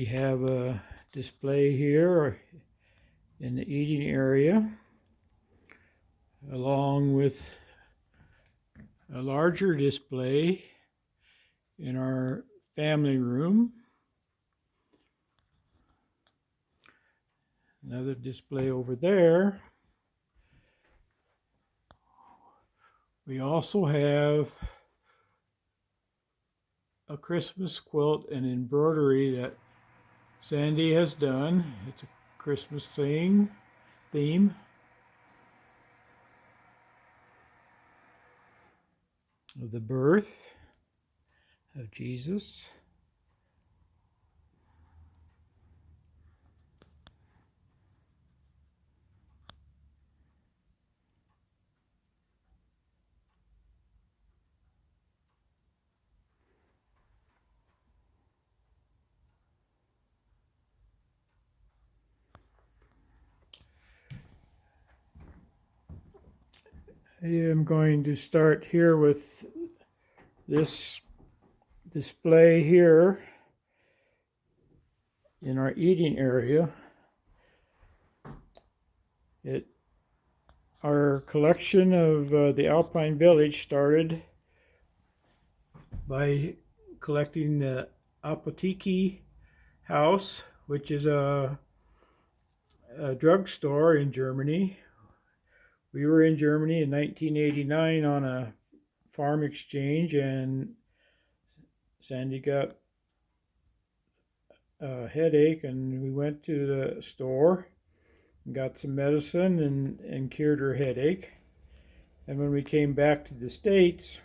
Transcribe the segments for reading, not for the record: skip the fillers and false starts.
We have a display here in the eating area, along with a larger display in our family room. Another display over there. We also have a Christmas quilt and embroidery that Sandy has done. It's a Christmas theme of the birth of Jesus. I am going to start here with this display here in our eating area. Our collection of the Alpine Village started by collecting the Apoteki house, which is a drugstore in Germany. We were in Germany in 1989 on a farm exchange, and Sandy got a headache, and we went to the store and got some medicine and cured her headache. And when we came back to the States,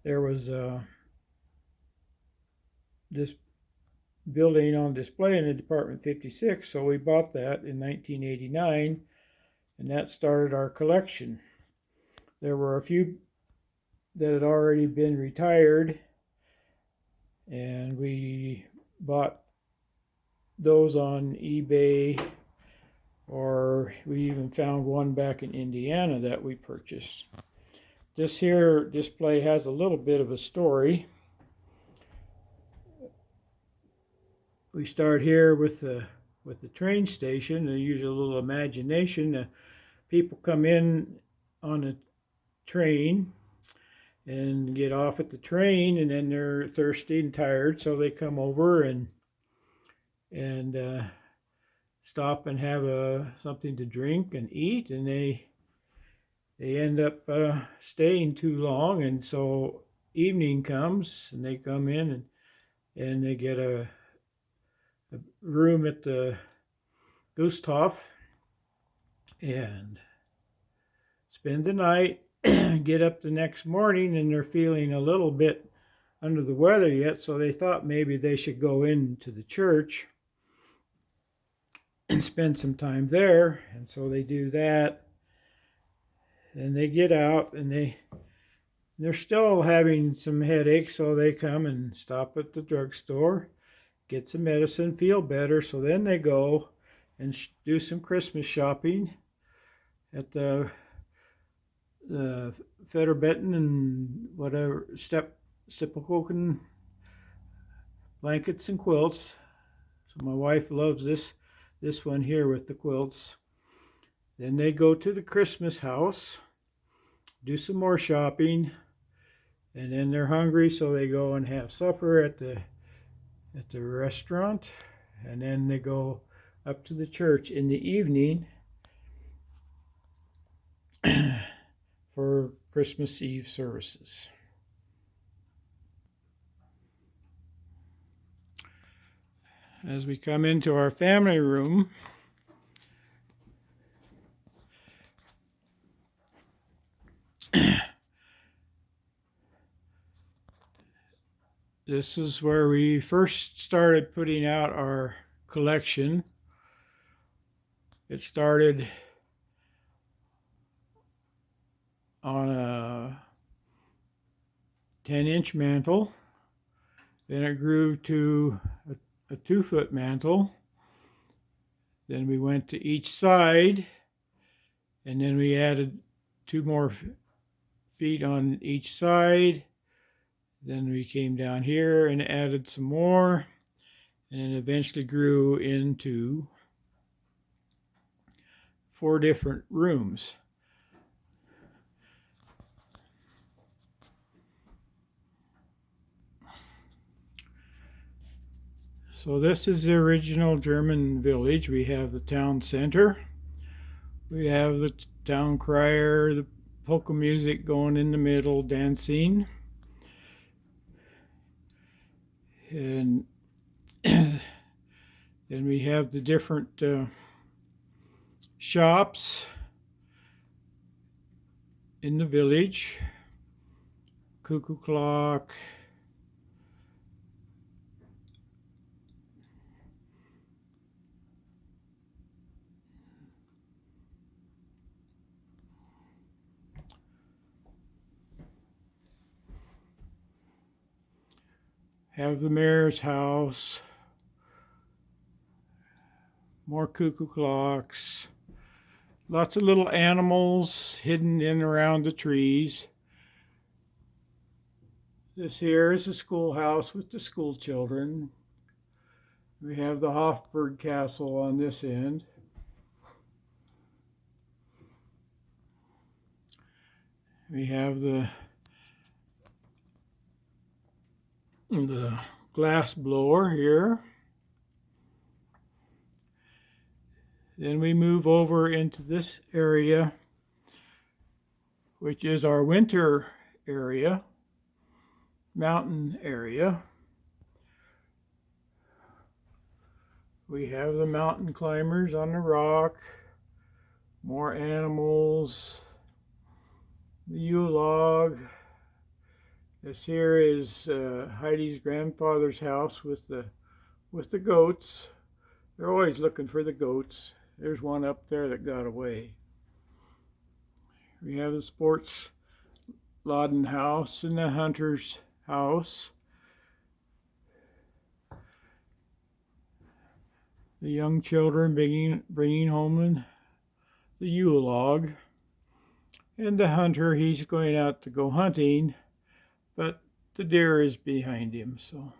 there was this building on display in the Department 56, so we bought that in 1989, and that started our collection. There were a few that had already been retired, and we bought those on eBay, or we even found one back in Indiana that we purchased. This here display has a little bit of a story. We start here with the train station, and use a little imagination. People come in on a train and get off at the train, and then they're thirsty and tired, so they come over and stop and have something to drink and eat, and they end up staying too long, and so evening comes, and they come in and they get a room at the Gusthof and spend the night, get up the next morning, and they're feeling a little bit under the weather yet, so they thought maybe they should go into the church and spend some time there. And so they do that, and they get out, and they're still having some headaches, so they come and stop at the drugstore, get some medicine, feel better. So then they go and do some Christmas shopping at the Federbetten and whatever, Steppenkoken blankets and quilts. So my wife loves this one here with the quilts. Then they go to the Christmas house, do some more shopping, and then they're hungry, so they go and have supper at the restaurant, and then they go up to the church in the evening for Christmas Eve services. As we come into our family room, this is where we first started putting out our collection. It started on a 10-inch mantle, then it grew to a 2-foot mantle, then we went to each side, and then we added 2 more feet on each side. Then we came down here and added some more, and it eventually grew into 4 different rooms. So this is the original German village. We have the town center. We have the town crier, the polka music going in the middle, dancing. And then we have the different shops in the village. Cuckoo clock. Have the mayor's house. More cuckoo clocks. Lots of little animals hidden in around the trees. This here is the schoolhouse with the school children. We have the Hofburg Castle on this end. We have the glass blower here. Then we move over into this area, which is our winter area, mountain area. We have the mountain climbers on the rock, more animals, the Yule log. This here is Heidi's grandfather's house with the goats. They're always looking for the goats. There's one up there that got away. We have the sports Loden house and the hunter's house. The young children bringing home the Yule log. And the hunter, he's going out to go hunting, but the deer is behind him. So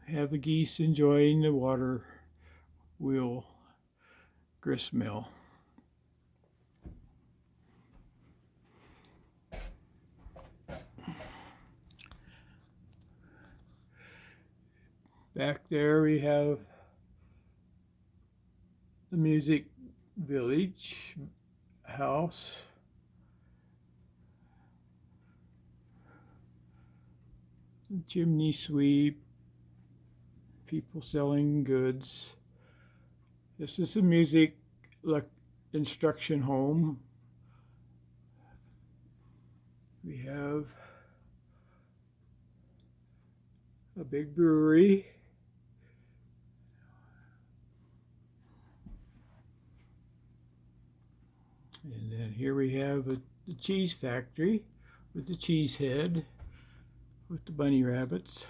have the geese enjoying the water wheel grist mill. Back there we have the music village house. The chimney sweep. People selling goods. This is the music instruction home. We have a big brewery. And then here we have the cheese factory with the cheese head with the bunny rabbits.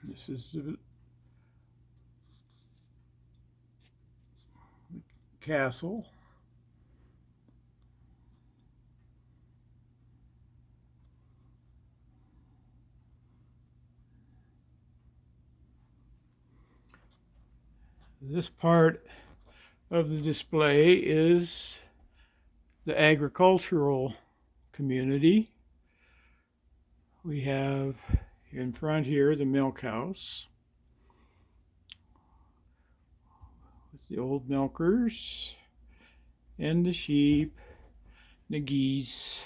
This is the castle. This part of the display is the agricultural community. We have in front here the milk house with the old milkers and the sheep, the geese.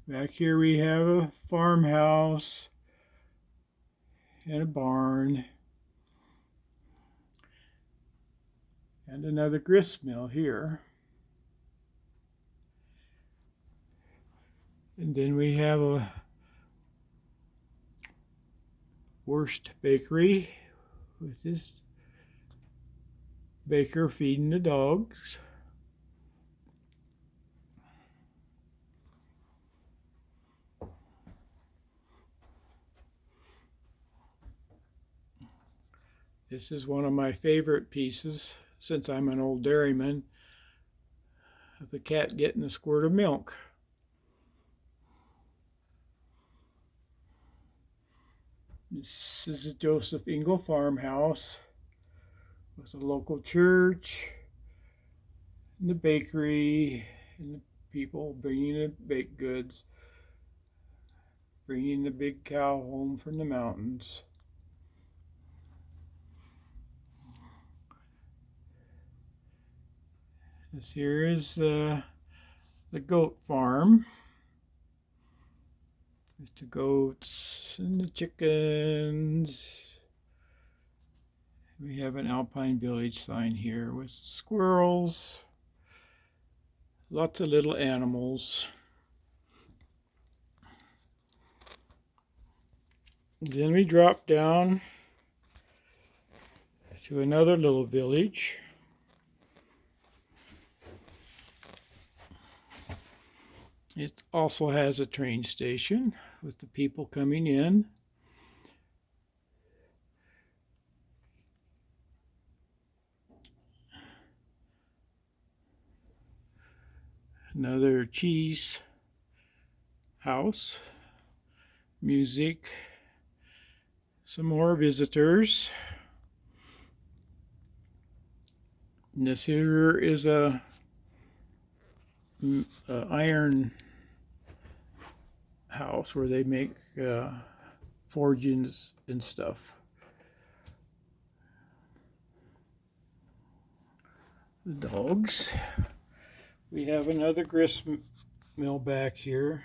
Back here we have a farmhouse and a barn and another grist mill here. And then we have a Wurst bakery with this baker feeding the dogs. This is one of my favorite pieces since I'm an old dairyman. of the cat getting a squirt of milk. This is the Joseph Ingle farmhouse with a local church, and the bakery, and the people bringing the baked goods, bringing the big cow home from the mountains. This here is the goat farm. There's the goats and the chickens. We have an Alpine Village sign here with squirrels, lots of little animals. Then we drop down to another little village. It also has a train station with the people coming in. Another cheese house, music, some more visitors. And this here is a iron house where they make forgings and stuff. The dogs. We have another grist mill back here.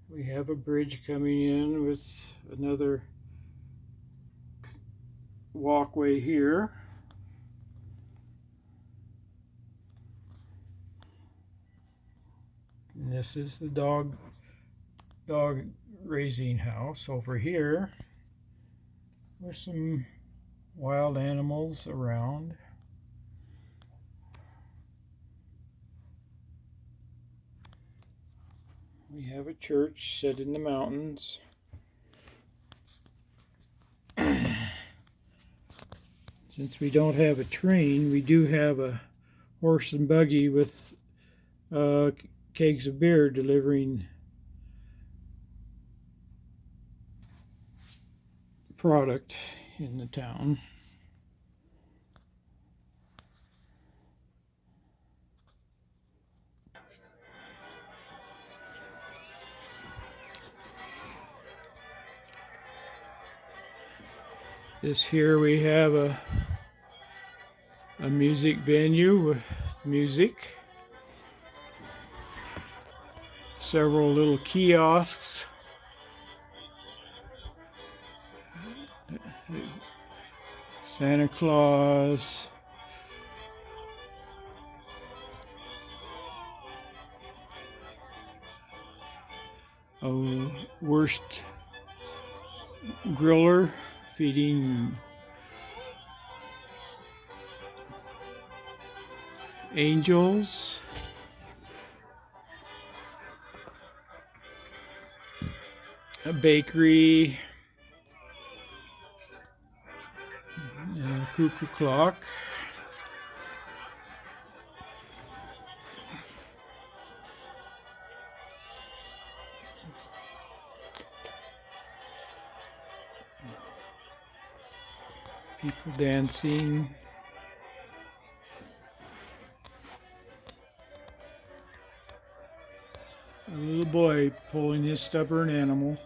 We have a bridge coming in with another walkway here. And this is the dog raising house over here with some wild animals around. We have a church set in the mountains. Since we don't have a train, we do have a horse and buggy with kegs of beer delivering product in the town. This here we have a music venue with music. Several little kiosks. Santa Claus. A worst griller feeding angels. A bakery. A cuckoo clock. People dancing. A little boy pulling his stubborn animal.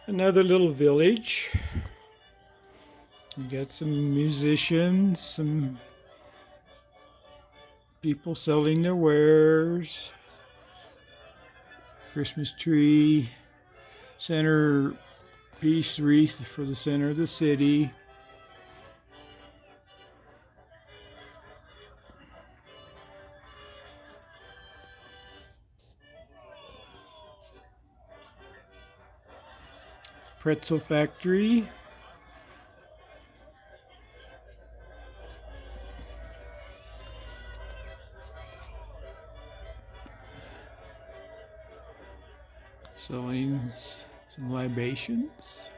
Another little village. We got some musicians, some people selling their wares. Christmas tree, centerpiece wreath for the center of the city. Pretzel factory. Selling some libations.